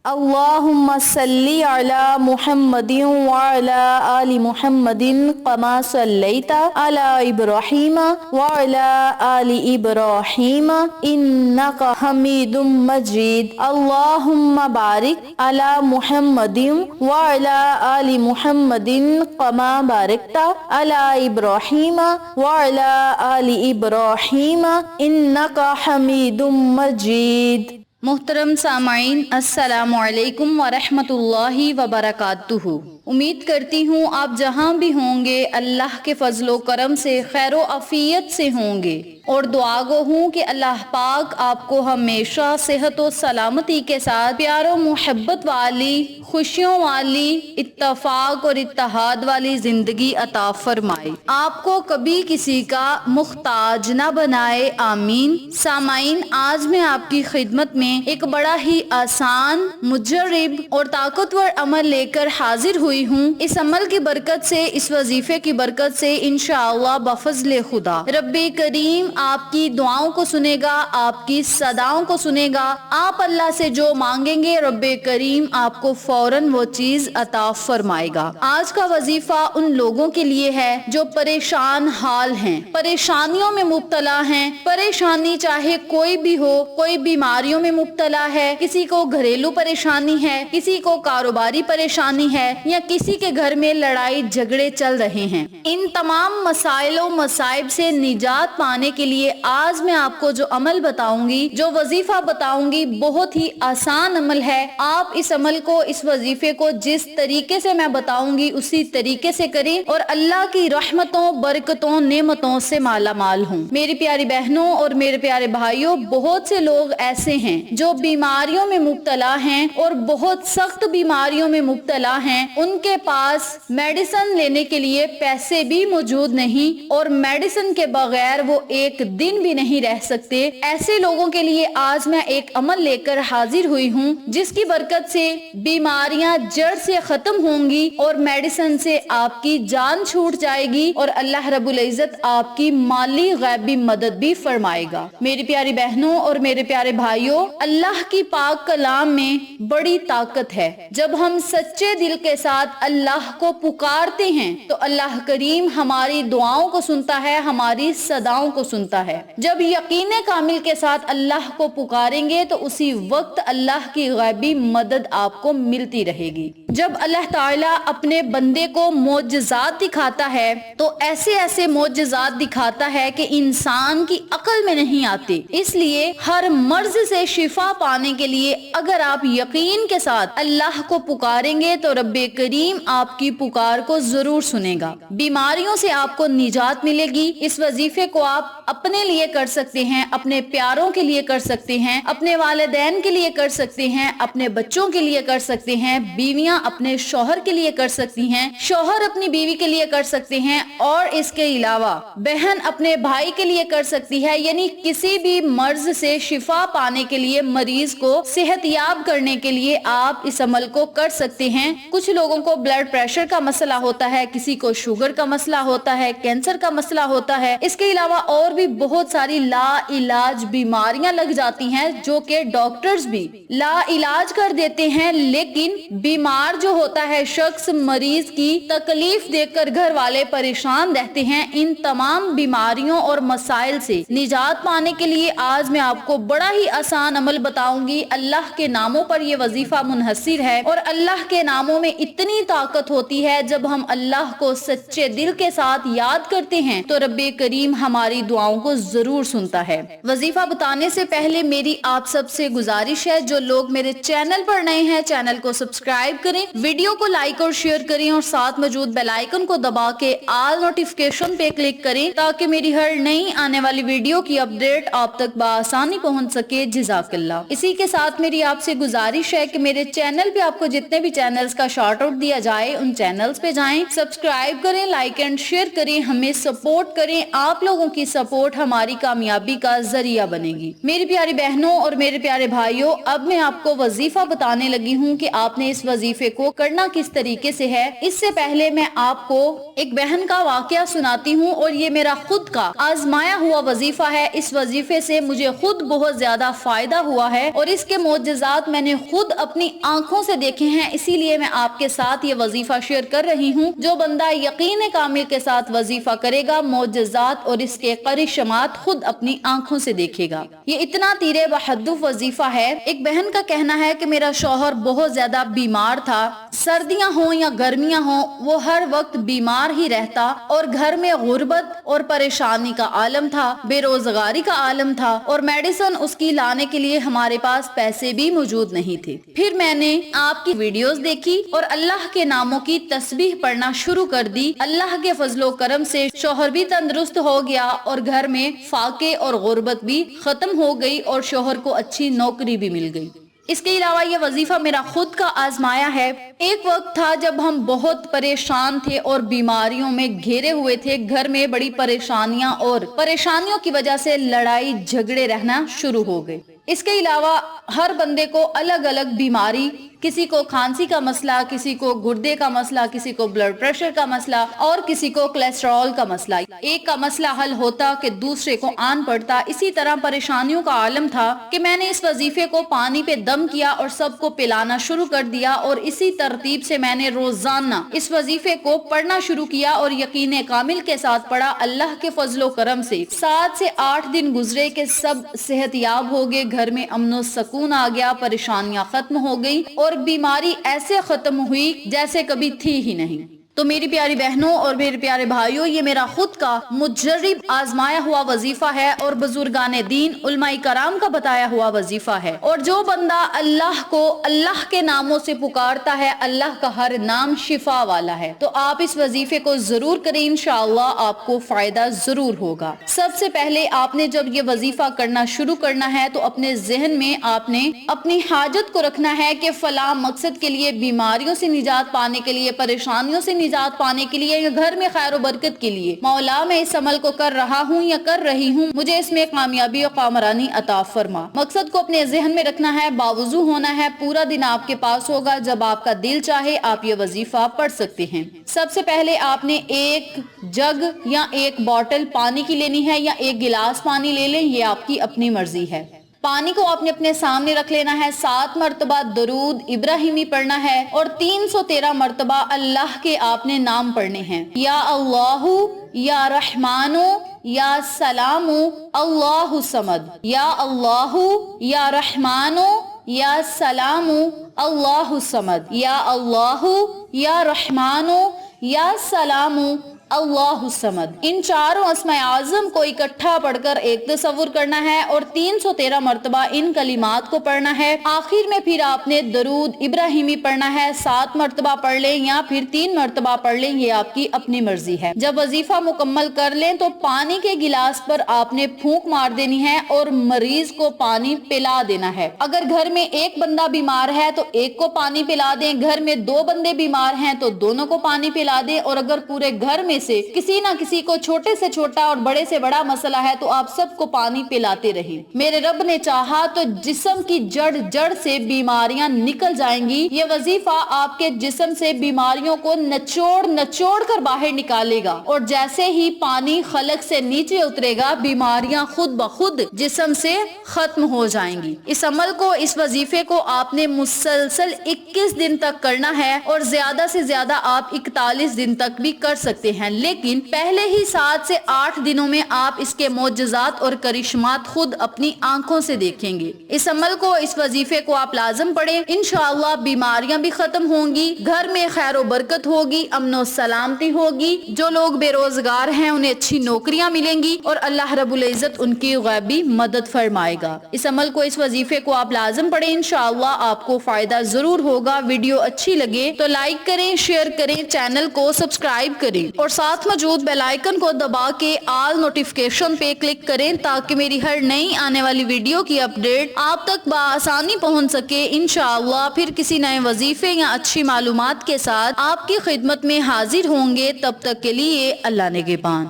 اللهم صل على محمد وعلى آل محمد كما صليت على إبراهيم وعلى آل إبراهيم إنك حميد مجيد. اللهم بارك على محمد وعلى آل محمد كما باركت على إبراهيم وعلى آل إبراهيم إنك حميد مجيد. محترم سامعین، السلام علیکم ورحمۃ اللہ وبرکاتہ۔ امید کرتی ہوں آپ جہاں بھی ہوں گے اللہ کے فضل و کرم سے خیر و عافیت سے ہوں گے، اور دعا گو ہوں کہ اللہ پاک آپ کو ہمیشہ صحت و سلامتی کے ساتھ پیار و محبت والی، خوشیوں والی، اتفاق اور اتحاد والی زندگی عطا فرمائے، آپ کو کبھی کسی کا محتاج نہ بنائے، آمین۔ سامعین، آج میں آپ کی خدمت میں ایک بڑا ہی آسان، مجرب اور طاقتور عمل لے کر حاضر ہوئی ہوں۔ اس عمل کی برکت سے، اس وظیفے کی برکت سے انشاءاللہ بفضل خدا رب کریم آپ کی دعاؤں کو سنے گا، آپ کی صداؤں کو سنے گا۔ آپ اللہ سے جو مانگیں گے رب کریم آپ کو فوراً وہ چیز عطا فرمائے گا۔ آج کا وظیفہ ان لوگوں کے لیے ہے جو پریشان حال ہیں، پریشانیوں میں مبتلا ہیں۔ پریشانی چاہے کوئی بھی ہو، کوئی بیماریوں میں مبتلا ہے، کسی کو گھریلو پریشانی ہے، کسی کو کاروباری پریشانی ہے، یا کسی کے گھر میں لڑائی جھگڑے چل رہے ہیں۔ ان تمام مسائل و مصائب سے نجات پانے کے لیے آج میں آپ کو جو عمل بتاؤں گی، جو وظیفہ بتاؤں گی، بہت ہی آسان عمل ہے۔ آپ اس عمل کو، اس وظیفے کو جس طریقے سے میں بتاؤں گی اسی طریقے سے کریں اور اللہ کی رحمتوں، برکتوں، نعمتوں سے مالا مال ہوں۔ میری پیاری بہنوں اور میرے پیارے بھائیوں، بہت سے لوگ ایسے ہیں جو بیماریوں میں مبتلا ہیں اور بہت سخت بیماریوں میں مبتلا ہیں۔ ان کے پاس میڈیسن لینے کے لیے پیسے بھی موجود نہیں اور میڈیسن کے بغیر وہ ایک دن بھی نہیں رہ سکتے۔ ایسے لوگوں کے لیے آج میں ایک عمل لے کر حاضر ہوئی ہوں جس کی برکت سے بیماریاں جڑ سے ختم ہوں گی اور میڈیسن سے آپ کی جان چھوٹ جائے گی اور اللہ رب العزت آپ کی مالی غیبی مدد بھی فرمائے گا۔ میری پیاری بہنوں اور میرے پیارے بھائیوں، اللہ کی پاک کلام میں بڑی طاقت ہے۔ جب ہم سچے دل کے ساتھ اللہ کو پکارتے ہیں تو اللہ کریم ہماری دعاؤں کو سنتا ہے، ہماری صداؤں کو سنتا ہے۔ جب یقین کامل کے ساتھ اللہ کو پکاریں گے تو اسی وقت اللہ کی غیبی مدد آپ کو ملتی رہے گی۔ جب اللہ تعالیٰ اپنے بندے کو معجزات دکھاتا ہے تو ایسے ایسے معجزات دکھاتا ہے کہ انسان کی عقل میں نہیں آتے۔ اس لیے ہر مرض سے شفا پانے کے لیے اگر آپ یقین کے ساتھ اللہ کو پکاریں گے تو رب کریم آپ کی پکار کو ضرور سنے گا، بیماریوں سے آپ کو نجات ملے گی۔ اس وظیفے کو آپ اپنے لیے کر سکتے ہیں، اپنے پیاروں کے لیے کر سکتے ہیں، اپنے والدین کے لیے کر سکتے ہیں، اپنے بچوں کے لیے کر سکتے ہیں، بیویاں اپنے شوہر کے لیے کر سکتی ہیں، شوہر اپنی بیوی کے لیے کر سکتے ہیں، اور اس کے علاوہ بہن اپنے بھائی کے لیے کر سکتی ہے۔ یعنی کسی بھی مرض سے شفا پانے کے لیے، مریض کو صحت یاب کرنے کے لیے آپ اس عمل کو کر سکتے ہیں۔ کچھ لوگوں کو بلڈ پریشر کا مسئلہ ہوتا ہے، کسی کو شوگر کا مسئلہ ہوتا ہے، کینسر کا مسئلہ ہوتا ہے، اس کے علاوہ اور بھی بہت ساری لا علاج بیماریاں لگ جاتی ہیں جو کہ ڈاکٹرز بھی لا علاج کر دیتے ہیں، لیکن بیمار جو ہوتا ہے شخص، مریض کی تکلیف دیکھ کر گھر والے پریشان رہتے ہیں۔ ان تمام بیماریوں اور مسائل سے نجات پانے کے لیے آج میں آپ کو بڑا ہی آسان عمل بتاؤں گی۔ اللہ کے ناموں پر یہ وظیفہ منحصر ہے اور اللہ کے ناموں میں اتنی طاقت ہوتی ہے، جب ہم اللہ کو سچے دل کے ساتھ یاد کرتے ہیں تو رب کریم ہماری دعاؤں کو ضرور سنتا ہے۔ وظیفہ بتانے سے پہلے میری آپ سب سے گزارش ہے، جو لوگ میرے چینل پر نئے ہیں چینل کو سبسکرائب کریں، ویڈیو کو لائک اور شیئر کریں اور ساتھ موجود بیل آئیکن کو دبا کے آل نوٹیفیکیشن پہ کلک کریں تاکہ میری ہر نئی آنے والی ویڈیو کی اپڈیٹ آپ تک بآسانی پہنچ سکے۔ جزاک اللہ۔ اسی کے ساتھ میری آپ سے گزارش ہے کہ میرے چینل پہ آپ کو جتنے بھی چینلز کا شارٹ آؤٹ आउट दिया जाए उन चैनल्स पे जाएं, सब्सक्राइब करें, लाइक एंड शेयर करें, हमें सपोर्ट करें। आप लोगों की सपोर्ट हमारी कामयाबी का जरिया बनेगी। मेरी प्यारी बहनों और मेरे प्यारे भाइयों, अब मैं आपको वजीफा बताने लगी हूँ कि आपने इस वजीफे को करना किस तरीके से है। इससे पहले मैं आपको एक बहन का वाकया सुनाती हूँ और ये मेरा खुद का आजमाया हुआ वजीफा है। इस वजीफे से मुझे खुद बहुत ज्यादा फायदा हुआ है और इसके मोजज़ात मैंने खुद अपनी आंखों से देखे हैं, इसीलिए मैं आपके साथ ये वजीफा शेयर कर रही हूँ। जो बंदा यकीन कामिल के साथ वजीफा करेगा, मोजज़ात और इसके करिश्मात खुद अपनी आंखों से देखेगा। ये इतना तीरे बहद्दु वजीफा है। एक बहन का कहना है कि मेरा शौहर बहुत ज्यादा बीमार था, सर्दियां हो या गर्मियां हो वो हर वक्त बीमार ही रहता और घर में गुर्बत और परेशानी का आलम था, बेरोजगारी का आलम था और मेडिसिन उसकी लाने के लिए हमारे पास पैसे भी मौजूद नहीं थे। फिर मैंने आपकी वीडियोस देखी और अल्लाह के नामों की तस्बीह पढ़ना शुरू कर दी। अल्लाह के फजलो करम से शौहर भी तंदुरुस्त हो गया और घर में फाके और गुर्बत भी खत्म हो गई और शौहर को अच्छी नौकरी भी मिल गई। इसके अलावा ये वजीफा मेरा खुद का आजमाया है। एक वक्त था जब हम बहुत परेशान थे और बीमारियों में घेरे हुए थे, घर में बड़ी परेशानियां और परेशानियों की वजह से लड़ाई झगड़े रहना शुरू हो गए। इसके अलावा हर बंदे को अलग अलग बीमारी, किसी को खांसी का मसला, किसी को गुर्दे का मसला, किसी को ब्लड प्रेशर का मसला और किसी को कोलेस्ट्रॉल का मसला। एक का मसला हल होता कि दूसरे को आन पड़ता। इसी तरह परेशानियों का आलम था कि मैंने इस वजीफे को पानी पे दम किया और सबको पिलाना शुरू कर दिया और इसी तरतीब से मैंने रोजाना इस वजीफे को पढ़ना शुरू किया और यकीन कामिल के साथ पढ़ा। अल्लाह के फजलो करम से 7 से 8 दिन गुजरे के सब सेहतयाब हो गए, घर में अमनो सुकून आ गया, परेशानियां खत्म हो गई और बीमारी ऐसे खत्म हुई जैसे कभी थी ही नहीं। तो मेरी प्यारी बहनों और मेरे प्यारे भाइयों, ये मेरा खुद का मुजर्रिब आजमाया हुआ वजीफा है और बुजुर्गाने दीन उलमाए कराम का बताया हुआ वजीफा है। और जो बंदा अल्लाह को अल्लाह के नामों से पुकारता है, अल्लाह का हर नाम शिफा वाला है। तो आप इस वजीफे को जरूर करें, इंशाअल्लाह आपको फायदा जरूर होगा। सबसे पहले आपने जब ये वजीफा करना शुरू करना है तो अपने जहन में आपने अपनी हाजत को रखना है कि फला मकसद के लिए, बीमारियों से निजात पाने के लिए, परेशानियों से निजात पाने के लिए या घर में खैर बरकत के लिए, मौला मैं इस अमल को कर रहा हूँ या कर रही हूँ, मुझे इसमें कामयाबी और कामरानी अता फरमा। मकसद को अपने जहन में रखना है, बावजू होना है, पूरा दिन आपके पास होगा। जब आपका दिल चाहे आप ये वजीफा पढ़ सकते हैं। सबसे पहले आपने एक जग या एक बोतल पानी की लेनी है या एक गिलास पानी ले लें, ये आपकी अपनी मर्जी है। पानी को आपने अपने सामने रख लेना है, 7 मरतबा दरूद इब्राहिमी पढ़ना है और 313 मरतबा अल्लाह के आपने नाम पढ़ने हैं। या अल्लाहु, या रहमानु, या सलामु, अल्लाहु समद। या अल्लाहु, या रहमानु, या सलामु, अल्लाहु समद। या अल्लाहु, या रहमानु, या सलामु, अल्लाहु समद। इन चारों अस्माए आज़म को इकट्ठा पढ़कर एक तसव्वुर करना है और 313 मरतबा इन कलिमात को पढ़ना है। आखिर में फिर आपने दरूद इब्राहिमी पढ़ना है, 7 मरतबा पढ़ लें या फिर 3 मरतबा पढ़ लें, ये आपकी अपनी मर्जी है। जब वजीफा मुकम्मल कर लें तो पानी के गिलास पर आपने फूंक मार देनी है और मरीज को पानी पिला देना है। अगर घर में एक बंदा बीमार है तो एक को पानी पिला दें, घर में 2 बंदे बीमार हैं तो दोनों को पानी पिला दें और अगर पूरे घर में से किसी ना किसी को छोटे से छोटा और बड़े से बड़ा मसला है तो आप सबको पानी पिलाते रहें। मेरे रब ने चाहा तो जिस्म की जड़ जड़ से बीमारियां निकल जाएंगी। ये वजीफा आपके जिस्म से बीमारियों को नचोड़ नचोड़ कर बाहर निकालेगा और जैसे ही पानी खलक से नीचे उतरेगा, बीमारियां खुद ब खुद जिस्म से खत्म हो जाएंगी। इस अमल को, इस वजीफे को आपने मुसलसल 21 दिन तक करना है और ज्यादा से ज्यादा आप 41 दिन तक भी कर सकते हैं, लेकिन पहले ही 7 से 8 दिनों में आप इसके मोजज़ात और करिश्मात खुद अपनी आंखों से देखेंगे। इस अमल को, इस वजीफे को आप लाजम पढ़ें, इंशाअल्लाह बीमारियां भी खत्म होंगी, घर में खैर व बरकत होगी, अमनो सलामती होगी। जो लोग बेरोजगार हैं उन्हें अच्छी नौकरियां मिलेंगी और अल्लाह रब्बुल इज्जत उनकी गैबी मदद फरमाएगा। इस अमल को, इस वजीफे को आप लाजम पढ़ें, इंशाअल्लाह आपको फायदा जरूर होगा। वीडियो अच्छी लगे तो लाइक करें, शेयर करें, चैनल को सब्सक्राइब करें और ساتھ موجود بیل آئیکن کو دبا کے آل نوٹیفیکیشن پہ کلک کریں تاکہ میری ہر نئی آنے والی ویڈیو کی اپڈیٹ آپ تک بآسانی پہنچ سکے۔ انشاءاللہ پھر کسی نئے وظیفے یا اچھی معلومات کے ساتھ آپ کی خدمت میں حاضر ہوں گے۔ تب تک کے لیے اللہ نگہبان۔